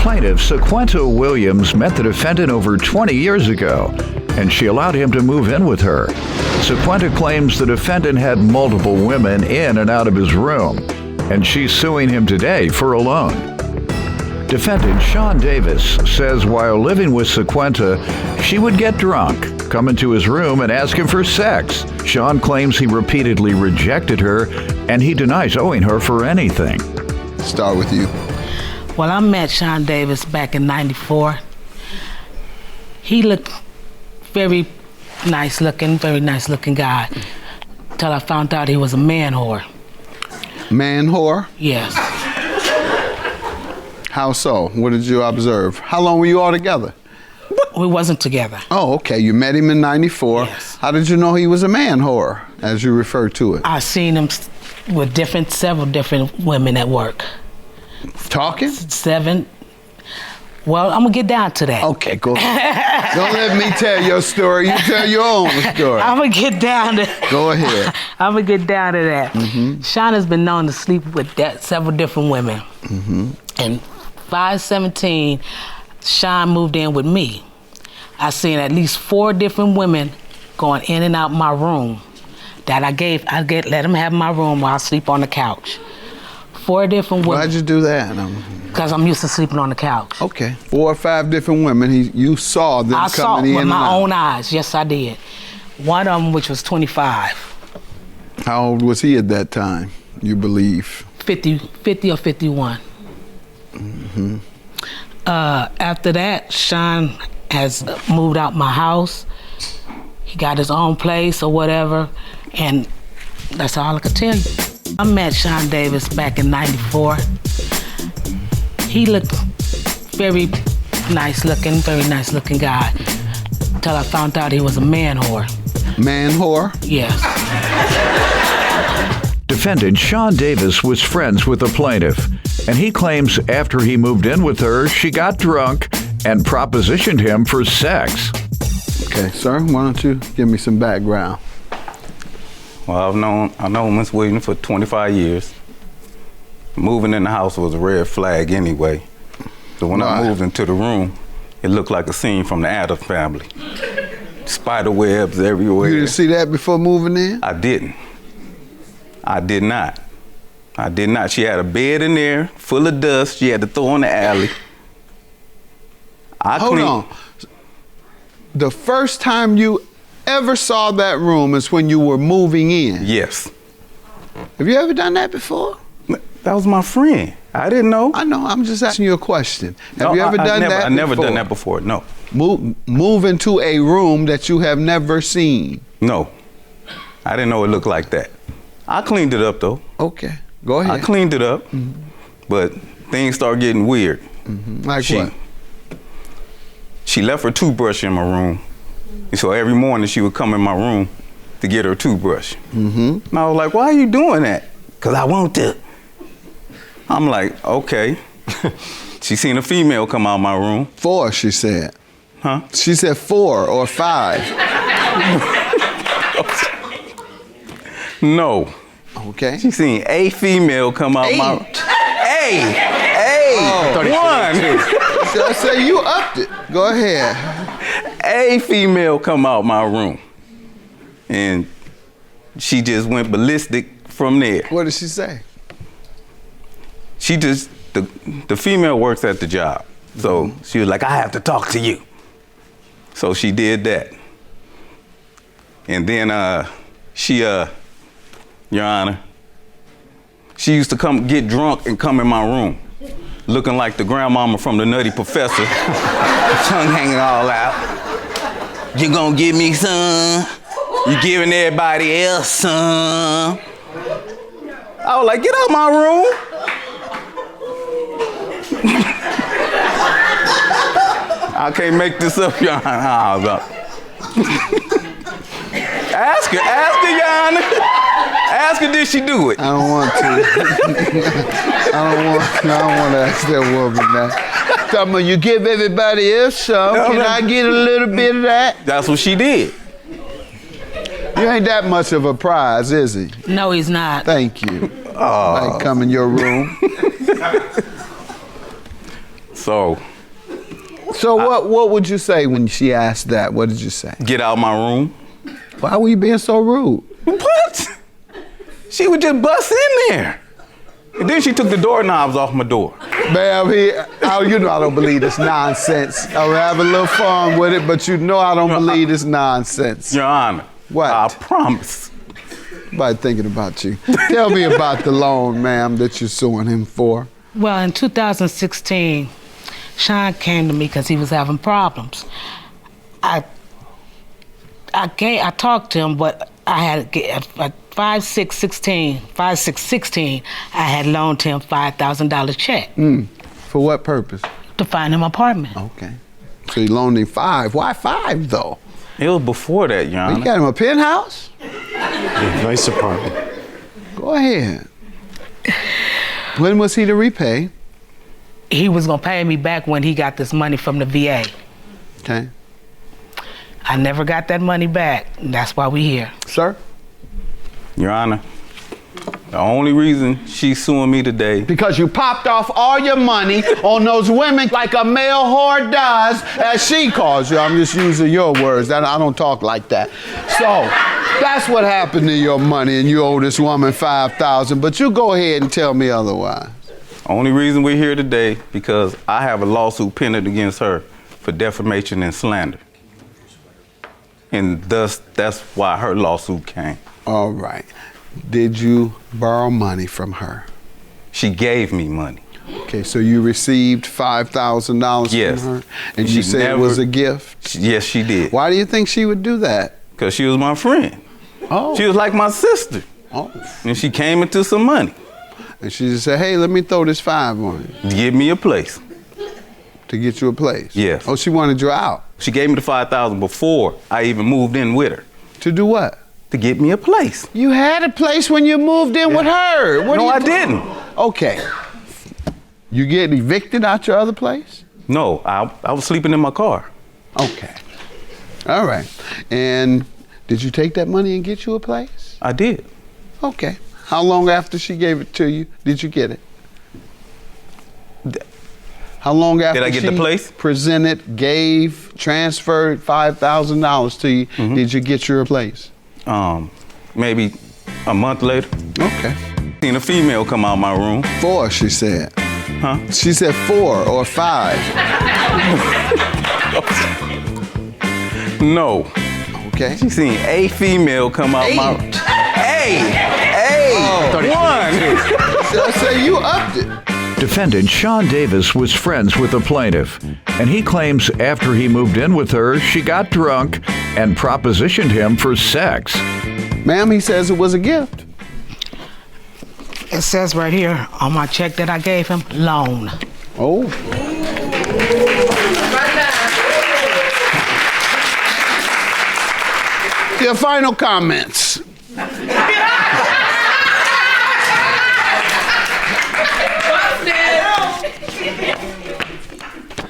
plaintiff, Sequenta Williams, met the defendant over 20 years ago, and she allowed him to move in with her. Sequenta claims the defendant had multiple women in and out of his room, and she's suing him today for a loan. Defendant Sean Davis says while living with Sequenta, she would get drunk, come into his room, and ask him for sex. Sean claims he repeatedly rejected her, and he denies owing her for anything. Start with you. Well, I met Sean Davis back in '94. He looked very nice looking guy, till I found out he was a man whore. Man whore? Yes. How so? What did you observe? How long were you all together? We wasn't together. Oh, okay. You met him in '94. Yes. How did you know he was a man whore, as you refer to it? I seen him with several different women at work. Talking? 7. Well, I'm gonna get down to that. Okay, go ahead. Don't let me tell your story. You tell your own story. I'm gonna get down to. Go ahead. I'm gonna get down to that. Sean has been known to sleep with several different women. And 5/17, Sean moved in with me. I seen at least 4 different women going in and out my room that I let them have my room while I sleep on the couch. 4 different women. Why'd you do that? Because I'm used to sleeping on the couch. Okay. 4 or 5 different women. You saw them coming in and out. I saw it with my own eyes. Yes, I did. One of them, which was 25. How old was he at that time, you believe? 50 or 51. After that, Sean has moved out my house. He got his own place or whatever, and that's all I could tell you. I met Sean Davis back in '94. He looked very nice looking guy, till I found out he was a man whore. Man whore? Yes. Defendant Sean Davis was friends with the plaintiff, and he claims after he moved in with her, she got drunk and propositioned him for sex. Okay, sir, why don't you give me some background? Well, I've known Miss Williams for 25 years. Moving in the house was a red flag anyway. So when I moved into the room, it looked like a scene from the Addams Family. Spider webs everywhere. You didn't see that before moving in? I didn't. I did not. She had a bed in there full of dust she had to throw in the alley. Hold on. The first time you ever saw that room is when you were moving in? Yes. Have you ever done that before? That was my friend. I didn't know. I know. I'm just asking you a question. Have you ever done that before? I never done that before, no. Move into a room that you have never seen? No. I didn't know it looked like that. I cleaned it up, though. Okay. Go ahead. I cleaned it up, but things started getting weird. Like what? She left her toothbrush in my room. And so every morning she would come in my room to get her toothbrush. And I was like, why are you doing that? Because I want to. I'm like, okay. She seen a female come out of my room. 4, she said. Huh? She said 4 or 5. No. Okay. She seen a female come out my room. One. So I said you upped it. Go ahead. A female come out my room. And she just went ballistic from there. What did she say? She just, the female works at the job. So she was like, I have to talk to you. So she did that. And then she, Your Honor, she used to come get drunk and come in my room, looking like the grandmama from The Nutty Professor, tongue hanging all out. You gonna give me some? You giving everybody else some? I was like, get out my room. I can't make this up, Your Honor. Ask her, Your Honor. Ask her, did she do it? I don't want to. I don't want to ask that woman that. Talking about you give everybody else some. Can I get a little bit of that? That's what she did. You ain't that much of a prize, is he? No, he's not. Thank you. I come in your room. So what would you say when she asked that? What did you say? get out my room. Why were you being so rude? What? She would just bust in there. And then she took the doorknobs off my door. Ma'am, you know I don't believe this nonsense. I would have a little fun with it, but you know I don't believe this nonsense. Your Honor. What? I promise. By thinking about you. Tell me about the loan, ma'am, that you're suing him for. Well, in 2016, Sean came to me because he was having problems. I talked to him, but I had at 5/6/16, I had loaned him $5,000 check. For what purpose? To find him an apartment. Okay. So you loaned him $5. Why $5 though? It was before that, Your Honor. You got him a penthouse? Yeah, nice apartment. Go ahead. When was he to repay? He was gonna pay me back when he got this money from the VA. Okay. I never got that money back. And that's why we here. Sir? Your Honor, the only reason she's suing me today. Because you popped off all your money on those women like a male whore does, as she calls you. I'm just using your words. I don't talk like that. So that's what happened to your money, and you owe this woman $5,000. But you go ahead and tell me otherwise. Only reason we're here today because I have a lawsuit pending against her for defamation and slander. And thus, that's why her lawsuit came. All right. Did you borrow money from her? She gave me money. Okay, so you received $5,000 Yes. from her, and She you said it was a gift? Yes, she did. Why do you think she would do that? Because she was my friend. Oh. She was like my sister. Oh. And she came into some money. And she just said, hey, let me throw this $5 on you. To give me a place. To get you a place? Yes. Oh, she wanted you out? She gave me the $5,000 before I even moved in with her. To do what? To get me a place. You had a place when you moved in with her. What No, do you I didn't. Okay. You get evicted out your other place? No, I was sleeping in my car. Okay. All right. And did you take that money and get you a place? I did. Okay. How long after she gave it to you did you get it? How long after Did I get the place? Presented, gave, transferred $5,000 to you, did you get your place? Maybe a month later. Okay. Seen a female come out my room. 4, she said. Huh? She said 4 or 5. No. Okay. She seen a female come out my room. One. So I say you upped it. Defendant Sean Davis was friends with the plaintiff, and he claims after he moved in with her, she got drunk and propositioned him for sex. Ma'am, he says it was a gift. It says right here on my check that I gave him, loan. Oh. Your final comments.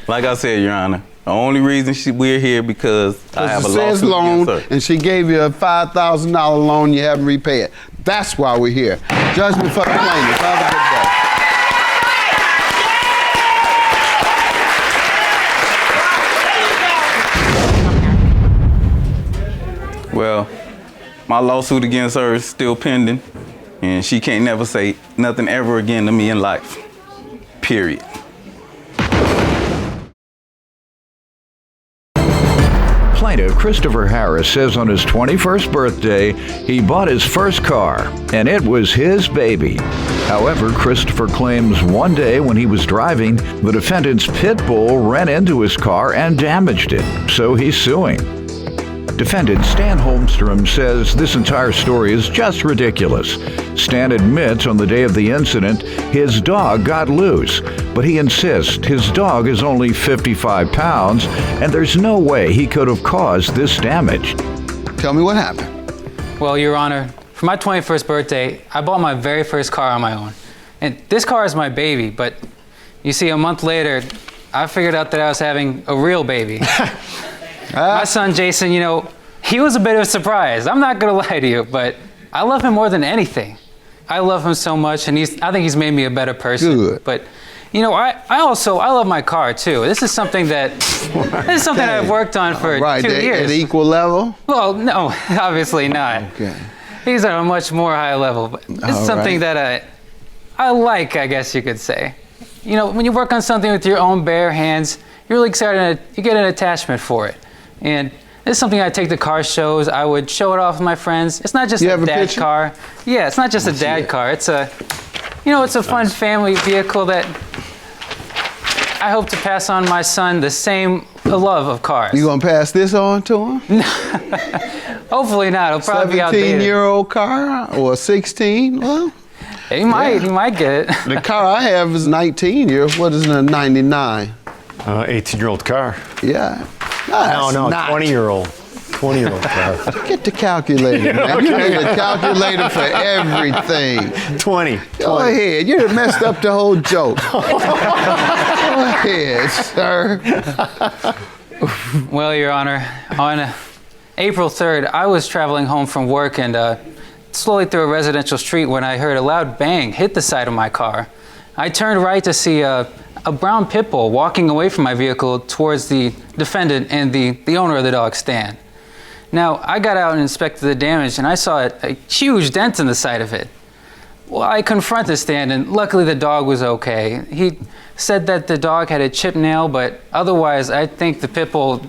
Like I said, Your Honor, the only reason we're here because I have a It says lawsuit loan, against her. and she gave you a $5,000 loan. You haven't repaid it. That's why we're here. Judgment for the plaintiff. Have a good day. Well, my lawsuit against her is still pending, and she can't never say nothing ever again to me in life. Period. Plaintiff Christopher Harris says on his 21st birthday, he bought his first car, and it was his baby. However, Christopher claims one day when he was driving, the defendant's pit bull ran into his car and damaged it, so he's suing. Defendant Stan Holmstrom says this entire story is just ridiculous. Stan admits on the day of the incident his dog got loose, but he insists his dog is only 55 pounds and there's no way he could have caused this damage. Tell me what happened. Well, Your Honor, for my 21st birthday, I bought my very first car on my own. And this car is my baby, but you see, a month later, I figured out that I was having a real baby. My son, Jason, you know, he was a bit of a surprise. I'm not gonna lie to you, but I love him more than anything. I love him so much, and I think he's made me a better person. Good. But I love my car too. This is something I've worked on for 2 years. At equal level? Well, no, obviously not. Okay. He's at a much more high level, but it's something that I like, I guess you could say. When you work on something with your own bare hands, you're really excited, you get an attachment for it. And this is something I take to car shows. I would show it off with my friends. It's not just a dad car. Yeah, it's not just a dad car. It's a fun family vehicle that I hope to pass on my son the same love of cars. You gonna pass this on to him? Hopefully not. It'll probably be outdated. 17-year-old car or 16? Well, he might get it. The car I have is 19 years. What is a 99? 18-year-old car. Yeah. No, 20-year-old. 20-year-old car. Get the calculator, man. You need a calculator for everything. 20. Go ahead. You done messed up the whole joke. Go ahead, sir. Well, Your Honor, on April 3rd, I was traveling home from work and slowly through a residential street when I heard a loud bang hit the side of my car. I turned right to see a brown pit bull walking away from my vehicle towards the defendant and the owner of the dog, Stan. Now, I got out and inspected the damage, and I saw a huge dent in the side of it. Well, I confronted Stan, and luckily the dog was okay. He said that the dog had a chipped nail, but otherwise, I think the pit bull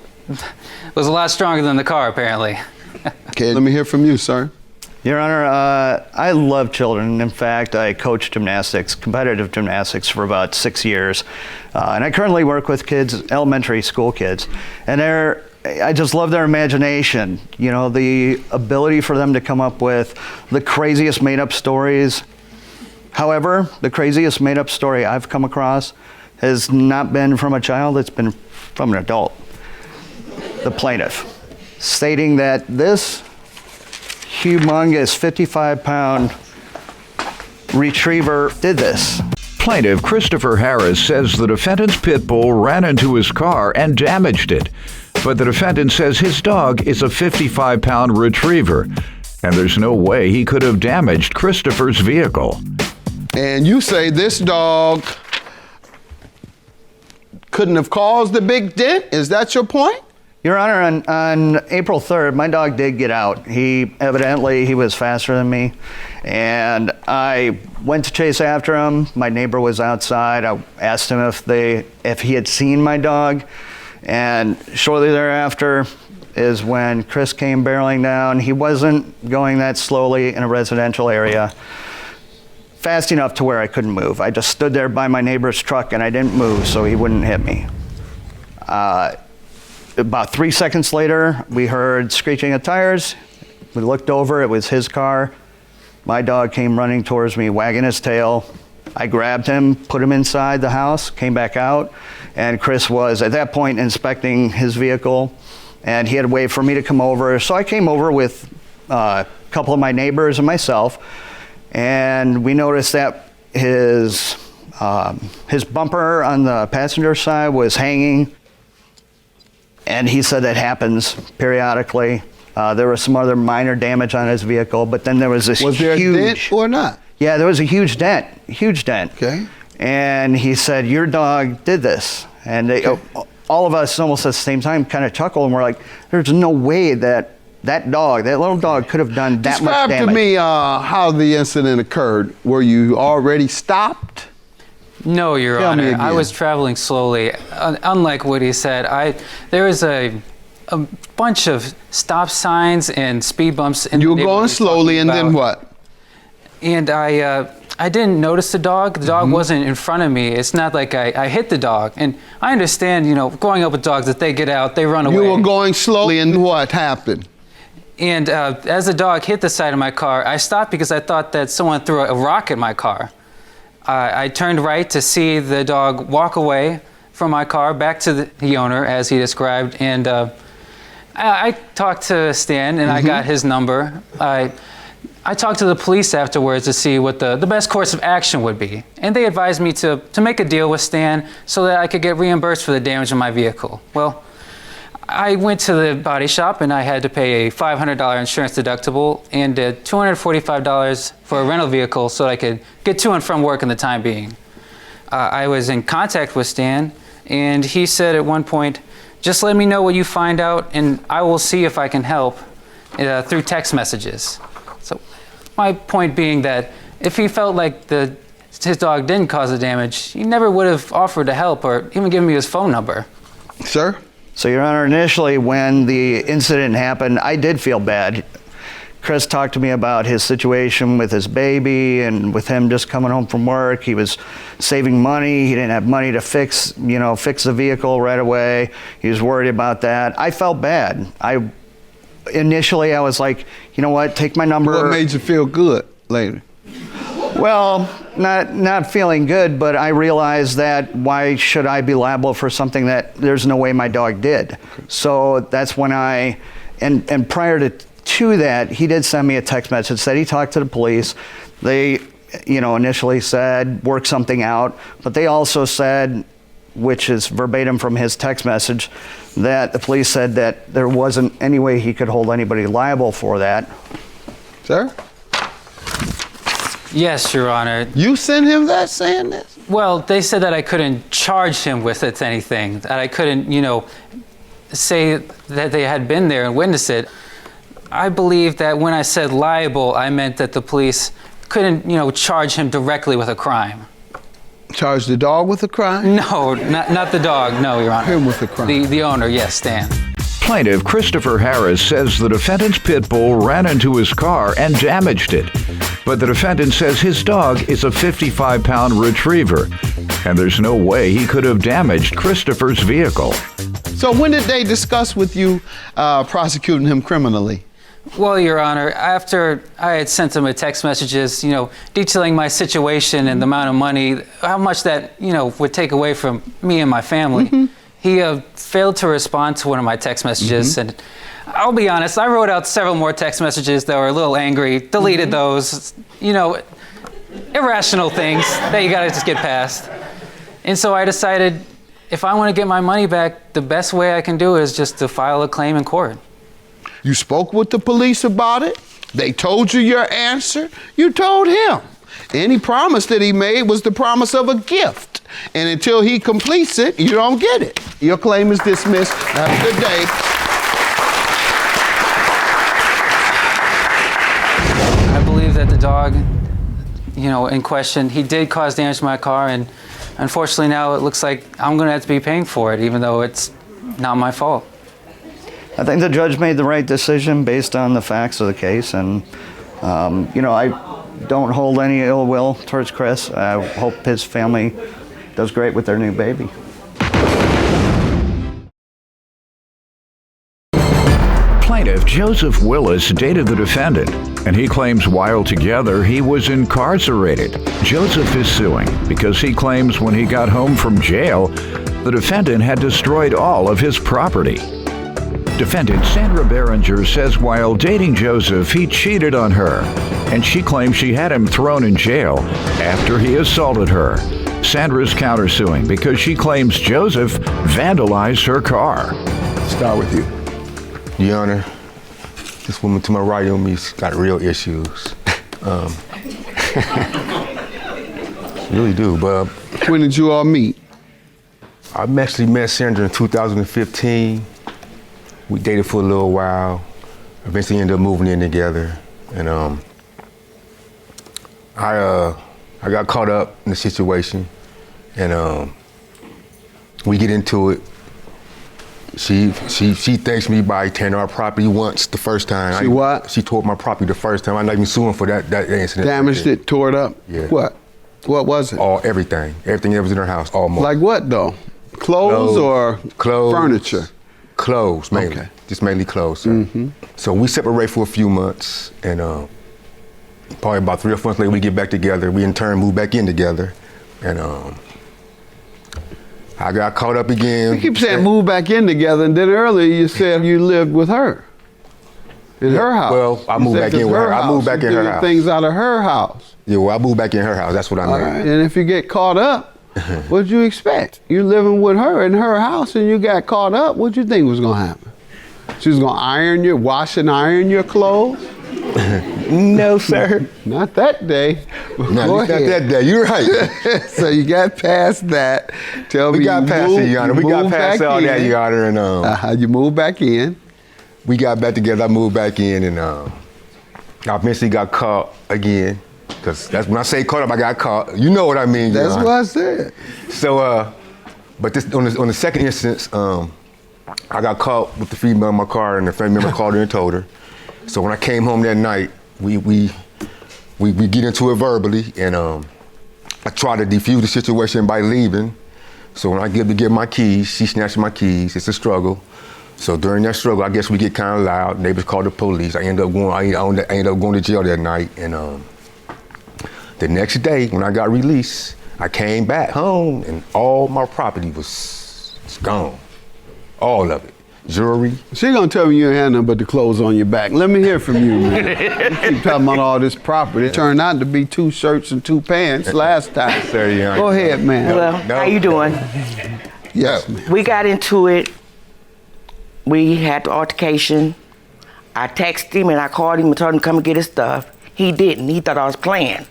was a lot stronger than the car, apparently. Okay, let me hear from you, sir. Your Honor, I love children. In fact, I coach gymnastics, competitive gymnastics, for about 6 years. And I currently work with kids, elementary school kids. And I just love their imagination. The ability for them to come up with the craziest made-up stories. However, the craziest made-up story I've come across has not been from a child, it's been from an adult. The plaintiff, stating that this humongous 55-pound retriever did this. Plaintiff Christopher Harris says the defendant's pit bull ran into his car and damaged it. But the defendant says his dog is a 55-pound retriever, and there's no way he could have damaged Christopher's vehicle. And you say this dog couldn't have caused the big dent? Is that your point? Your Honor, on April 3rd, my dog did get out. He was faster than me, and I went to chase after him. My neighbor was outside. I asked him if he had seen my dog, and shortly thereafter is when Chris came barreling down. He wasn't going that slowly in a residential area, fast enough to where I couldn't move. I just stood there by my neighbor's truck and I didn't move so he wouldn't hit me. About 3 seconds later, we heard screeching of tires. We looked over, it was his car. My dog came running towards me, wagging his tail. I grabbed him, put him inside the house, came back out, and Chris was, at that point, inspecting his vehicle, and he had waited for me to come over. So I came over with a couple of my neighbors and myself, and we noticed that his bumper on the passenger side was hanging. And he said that happens periodically. There was some other minor damage on his vehicle, but then there was this huge... Was there a dent or not? Yeah, there was a huge dent. Okay. And he said, your dog did this. And all of us, almost at the same time, kind of chuckled, and we're like, there's no way that little dog could have done that much damage. Describe to me how the incident occurred. Were you already stopped? No, Your Honor. I was traveling slowly. Unlike what he said, there was a bunch of stop signs and speed bumps. You were going slowly, and then what? And I didn't notice the dog. The dog wasn't in front of me. It's not like I hit the dog. And I understand, growing up with dogs, that they get out, they run away. You were going slowly, and what happened? And as the dog hit the side of my car, I stopped because I thought that someone threw a rock at my car. I turned right to see the dog walk away from my car back to the owner, as he described, and I talked to Stan, and I got his number. I talked to the police afterwards to see what the best course of action would be, and they advised me to make a deal with Stan so that I could get reimbursed for the damage in my vehicle. Well, I went to the body shop and I had to pay a $500 insurance deductible and $245 for a rental vehicle so that I could get to and from work in the time being. I was in contact with Stan, and he said at one point, just let me know what you find out, and I will see if I can help through text messages. So my point being that if he felt like his dog didn't cause the damage, he never would have offered to help or even given me his phone number. Sir? So, Your Honor, initially when the incident happened, I did feel bad. Chris talked to me about his situation with his baby and with him just coming home from work. He was saving money. He didn't have money to fix the vehicle right away. He was worried about that. I felt bad. Initially I was like, you know what, take my number. What made you feel good later? Well, not feeling good, but I realized that why should I be liable for something that there's no way my dog did? So that's when and prior to that, he did send me a text message, said he talked to the police. They, initially said, work something out, but they also said, which is verbatim from his text message, that the police said that there wasn't any way he could hold anybody liable for that. Sir? Yes, Your Honor. You sent him that saying this? Well, they said that I couldn't charge him with anything, that I couldn't, say that they had been there and witnessed it. I believe that when I said liable, I meant that the police couldn't, charge him directly with a crime. Charge the dog with a crime? No, not the dog, no, Your Honor. Him with a crime. The owner, yes, Stan. Plaintiff Christopher Harris says the defendant's pit bull ran into his car and damaged it. But the defendant says his dog is a 55-pound retriever, and there's no way he could have damaged Christopher's vehicle. So when did they discuss with you prosecuting him criminally? Well, Your Honor, after I had sent him a text messages, detailing my situation and the amount of money, how much that, would take away from me and my family, he failed to respond to one of my text messages. And I'll be honest, I wrote out several more text messages that were a little angry, deleted those, irrational things that you gotta just get past. And so I decided, if I want to get my money back, the best way I can do is just to file a claim in court. You spoke with the police about it? They told you your answer? You told him. Any promise that he made was the promise of a gift. And until he completes it, you don't get it. Your claim is dismissed. Have a good day. I believe that the dog, in question, he did cause damage to my car, and unfortunately now it looks like I'm gonna have to be paying for it, even though it's not my fault. I think the judge made the right decision based on the facts of the case, and I don't hold any ill will towards Chris. I hope his family does great with their new baby. Plaintiff Joseph Willis dated the defendant, and he claims while together he was incarcerated. Joseph is suing because he claims when he got home from jail, the defendant had destroyed all of his property. Defendant Sandra Behringer says while dating Joseph, he cheated on her, and she claims she had him thrown in jail after he assaulted her. Sandra's countersuing because she claims Joseph vandalized her car. Start with you. Your Honor, this woman to my right on me's got real issues. Really do, but... When did you all meet? I actually met Sandra in 2015. We dated for a little while. Eventually ended up moving in together. And I got caught up in the situation. And we get into it. She thanks me by tearing our property once the first time. She what? She tore my property the first time. I'm not even suing for that incident. Damaged it, tore it up? Yeah. What? What was it? Everything. Everything that was in her house, almost. Like what though? Clothes or furniture? Clothes, mainly. Okay. Just mainly clothes, sir. So we separate for a few months, and probably about 3 or 4 months later, we get back together. We in turn move back in together, and I got caught up again. You keep saying move back in together, and then earlier you said you lived with her. In her house. Well, I moved back in with her. I moved back in her house. Things out of her house. Yeah, well, I moved back in her house. That's what I meant. All right. And if you get caught up, what'd you expect? You living with her in her house, and you got caught up. What'd you think was gonna happen? She was gonna wash and iron your clothes? No, sir. Not that day. No, Go not ahead. that day. You're right. So you got past that. Tell me We got past it, Your Honor. We got past all that, Your Honor. And you moved back in. we got back together. I moved back in, and I eventually got caught again. Because that's when I say caught up, I got caught. You know what I mean, Your That's Honor. what I said. So, but this on the second instance, I got caught with the female in my car, and the family member called her and told her. So when I came home that night, we get into it verbally, and I tried to defuse the situation by leaving. So when I get my keys, she snatched my keys. It's a struggle. So during that struggle, I guess we get kind of loud. Neighbors called the police. I ended up going to jail that night, and the next day when I got released, I came back home, and all my property was gone. All of it. Jewelry. She gonna tell me you ain't had nothing but the clothes on your back. Let me hear from you, man. You keep talking about all this property. It turned out to be 2 shirts and 2 pants last time. Sir, yeah. Go ahead, man. Hello, how you doing? Yes, ma'am. We got into it. We had the altercation. I texted him and I called him and told him to come and get his stuff. He didn't. He thought I was playing.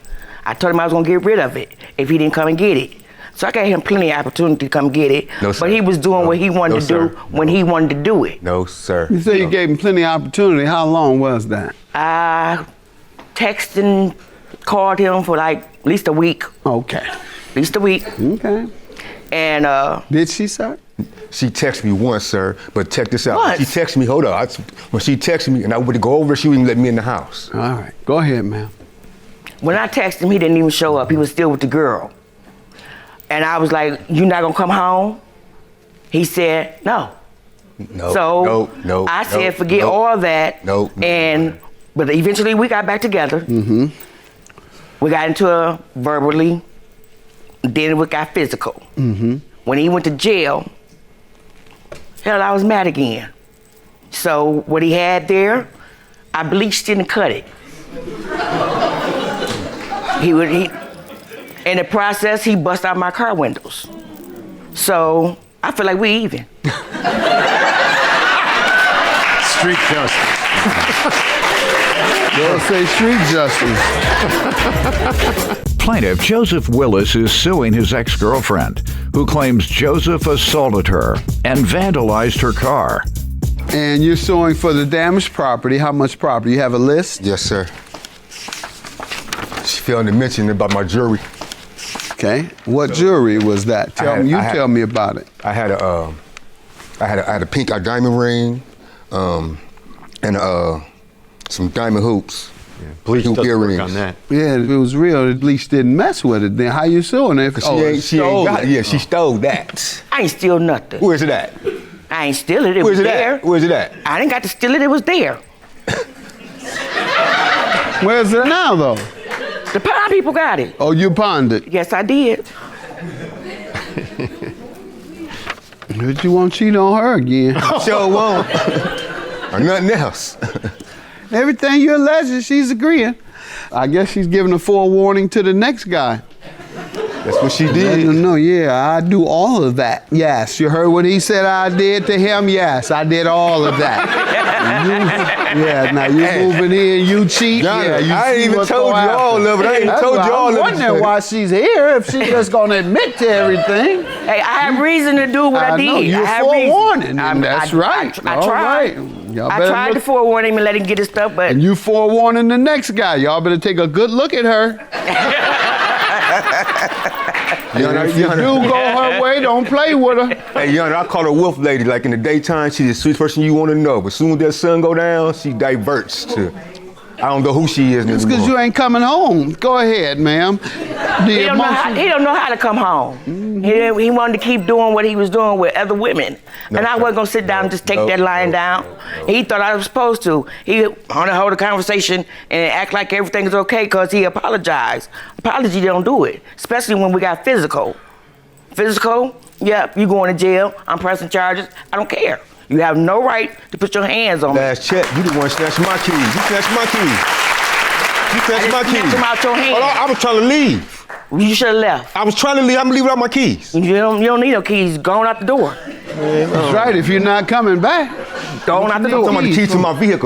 I told him I was gonna get rid of it if he didn't come and get it. So I gave him plenty of opportunity to come get it. No, sir. But he was doing what he wanted to do when he wanted to do it. No, sir. You say you gave him plenty of opportunity. How long was that? I texted and called him for like at least a week. Okay. At least a week. Okay. And did she, sir? She texted me once, sir, but check this out. Once? She texted me, hold up. When she texted me and I went to go over, she wouldn't let me in the house. All right. Go ahead, ma'am. when I texted him, he didn't even show up. He was still with the girl. And I was like, you not gonna come home? He said, no. No, I said, forget all that. But eventually we got back together. Mm-hmm. We got into a verbally, then we got physical. Mm-hmm. When he went to jail, hell, I was mad again. So what he had there, I bleached it and cut it. In the process, he bust out my car windows. So I feel like we even. Street justice. They'll say street justice. Plaintiff Joseph Willis is suing his ex-girlfriend, who claims Joseph assaulted her and vandalized her car. And you're suing for the damaged property. How much property? You have a list? Yes, sir. She failed to mention about my jewelry. Okay. What jewelry was that? Tell me about it. I had a pink diamond ring, and some diamond hoops. Police hoop took earrings. work on that. Yeah, if it was real, at least didn't mess with it. Then how you suing it? She ain't got it. Yeah, she stole that. I ain't steal nothing. Where's it at? I ain't steal it. It Where's was it there. at? Where's it at? I didn't got to steal it. It was there. Where's it now, though? The pawn people got it. Oh, you pawned it? Yes, I did. But you won't cheat on her again. Sure won't. Or nothing else. Everything you're alleging, she's agreeing. I guess she's giving a forewarning to the next guy. That's what she Let did. him know, yeah, I do all of that. Yes, you heard what he said I did to him? Yes, I did all of that. Now you moving in, you cheat. Donna, You I ain't see even what's told you gonna all happen. of it. I ain't That's told why you all of it. I'm wondering why she's here if she just gonna admit to everything. Hey, I have reason to do what I did. know, you're I have forewarning, reason. and that's right. I All tried. right. Y'all I better tried to look- forewarn him and let him get his stuff, but And you forewarning the next guy. Y'all better take a good look at her. If you do go her way, don't play with her. Hey, Yana, I call her wolf lady. Like in the daytime, she's the sweetest person you want to know. But as soon as that sun go down, she diverts to, I don't know who she is It's anymore. because you ain't coming home. Go ahead, ma'am. he don't know how to come home. He wanted to keep doing what he was doing with other women. And I wasn't going to sit down and just take that line down. He thought I was supposed to. He wanted to hold a conversation and act like everything is okay because he apologized. Apology don't do it, especially when we got physical. Physical, yep, you going to jail. I'm pressing charges. I don't care. You have no right to put your hands on me. Last check, you the one snatched my keys. You snatched my keys. You snatched my keys. Snatched them out your hand. Hold on, I was trying to leave. You should have left. I was trying to leave. I'm leaving without my keys. You don't need no keys. Going out the door. That's right, if you're not coming back. thrown out the I'm door. talking about the keys to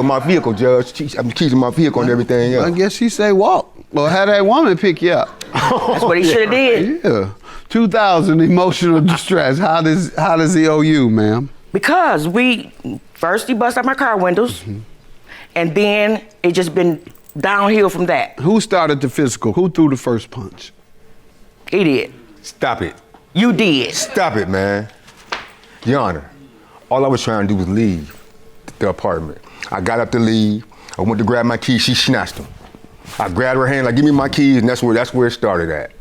my vehicle, Judge. I'm the keys to my vehicle and everything else. I guess she say walk. Well, had that woman pick you up. That's what he should have did. Yeah. 2,000 emotional distress. How does he owe you, ma'am? Because first he busted out my car windows, and then it just been downhill from that. Who started the physical? Who threw the first punch? He did. Stop it. You did. Stop it, man. Your Honor, all I was trying to do was leave the apartment. I got up to leave. I went to grab my keys. She snatched them. I grabbed her hand, like, give me my keys, and that's where it started at.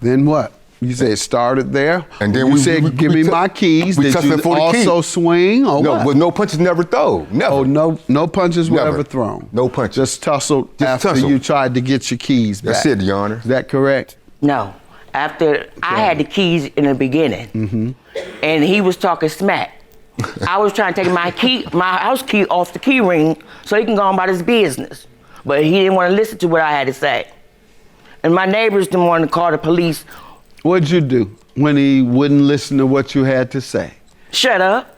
Then what? You said it started there? And then you said, give me my keys. Did you also swing or what? No, no punches never thrown. Never. Oh, no punches were ever thrown? No punches. Just tussled after you tried to get your keys back? That's it, Your Honor. Is that correct? No. After I had the keys in the beginning, and he was talking smack. I was trying to take my house key off the key ring so he can go on about his business. But he didn't want to listen to what I had to say. And my neighbors didn't want to call the police. What'd you do when he wouldn't listen to what you had to say? Shut up.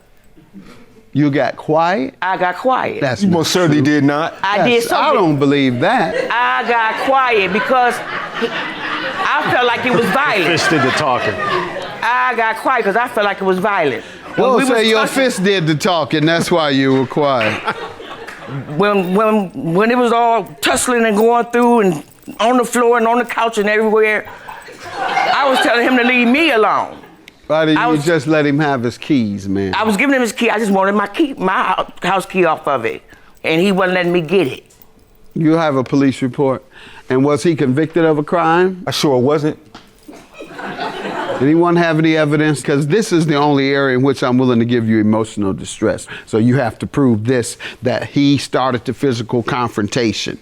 You got quiet? I got quiet. That's You most certainly did not. I did something. I don't believe that. I got quiet because I felt like it was violent. Fist did the talking. I got quiet because I felt like it was violent. Don't say your fist did the talking. That's why you were quiet. When it was all tussling and going through and on the floor and on the couch and everywhere, I was telling him to leave me alone. Why didn't you just let him have his keys, man? I was giving him his key. I just wanted my house key off of it, and he wasn't letting me get it. You have a police report. And was he convicted of a crime? I sure wasn't. Anyone have any evidence? Because this is the only area in which I'm willing to give you emotional distress. So you have to prove this, that he started the physical confrontation.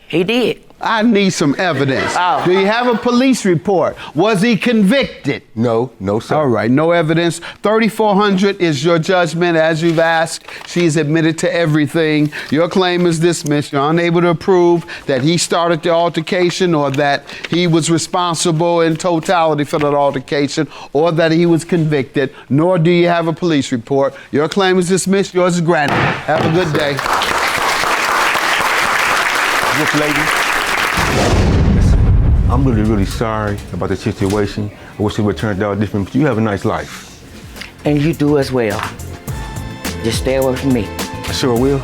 He did. I need some evidence. Oh. Do you have a police report? Was he convicted? No, sir. All right, no evidence. 3,400 is your judgment as you've asked. She's admitted to everything. Your claim is dismissed. You're unable to prove that he started the altercation or that he was responsible in totality for that altercation or that he was convicted, nor do you have a police report. Your claim is dismissed. Yours is granted. Have a good day. This lady, I'm really sorry about the situation. I wish it would have turned out different, but you have a nice life. And you do as well. Just stay away from me. I sure will.